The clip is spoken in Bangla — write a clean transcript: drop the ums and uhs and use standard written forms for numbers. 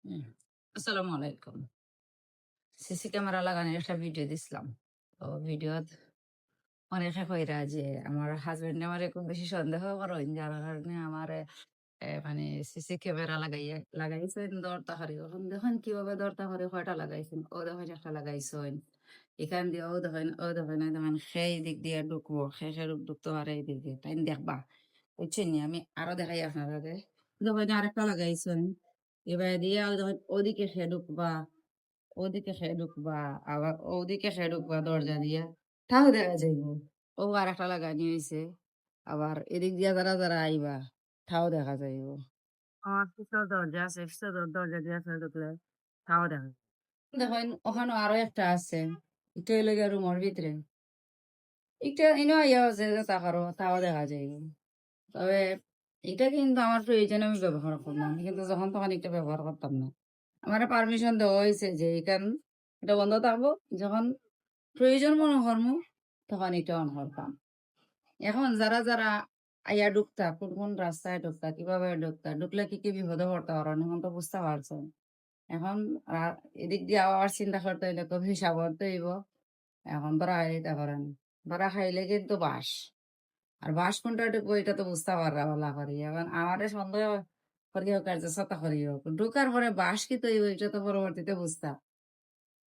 হুম। আসসালামু আলাইকুম। সিসি ক্যামেরা লাগানোর একটা ভিডিও দিছিলাম। তো ভিডিওত অনেকে কইরা যে আমার হাসব্যান্ডে আমারে খুব বেশি সন্দেহ করেন, যার কারণে আমারে মানে সিসি ক্যামেরা লাগাইছেন দরতা করে। এখন দেখেন কিভাবে দরতা করে, কয়টা লাগাইছেন। ও দেখেন একটা লাগাইছেন। এখান দিয়ে ও দেখেন সেই দিক দিয়ে ঢুকবো। সে ঢুকতে পারে এই দিক দিয়ে। তাই দেখবা। বুঝছেন নি? আমি আরো দেখাই আপনারে। দেখেন আরেকটা লাগাইছেন। এবার দিয়ে দেখেন ওদিকে সে ঢুকবা। ওদিকে খেয়ে ঢুকবা, আবার ওদিকে খেয়ে ঢুকবা দরজা দিয়া। তাও দেখা যাইব। ও আরেকটা লাগানি হইছে। আবার এদিক দিয়া যারা আইবা, তাও দেখা যাইব। আমার পিছনের দরজা আছে, পিছনের দরজা দিয়া ফেলে ঢুকলে তাও দেখা যায়। দেখেন ওখানে আরো একটা আছে। এটা হইলো গিয়া রুমের ভিতরে। এটা ইনো আইয়া আছে যে তাকারও, তাও দেখা যাইব। তবে এটা কিন্তু আমার প্রয়োজনে আমি ব্যবহার করলাম। আমি কিন্তু যখন তখন এটা ব্যবহার করতাম না। আমারে পারমিশন দেওয়া হয়েছে যে এটা বন্ধ থাকবো। যখন প্রয়োজন মনে করমু তখন এটা অন করতাম। এখন যারা আইয়া ঢুকতা, কোন রাস্তায় ঢুকতা, কিভাবে ঢুকতা, ঢুকলে কি বিপদে পড়তে পারেন, এখন তো বুঝতে পারছেন। এখন আ এদিক দিয়ে আবার চিন্তা করতে হইলে তো হিসাব করতে হইব। এখন ধরা খাইতে পারেন। ধরা খাইলে কিন্তু বাঁশ। আর বাঁশ কোনটা ঢুকবো এটা তো বুঝতে পাররা ভালো করি। এখন আমারে সন্দেহ করিও কার্য সতা করিও। ঢুকার পরে বাঁশ কি তৈব এটা তো পরবর্তীতে বুঝতাম।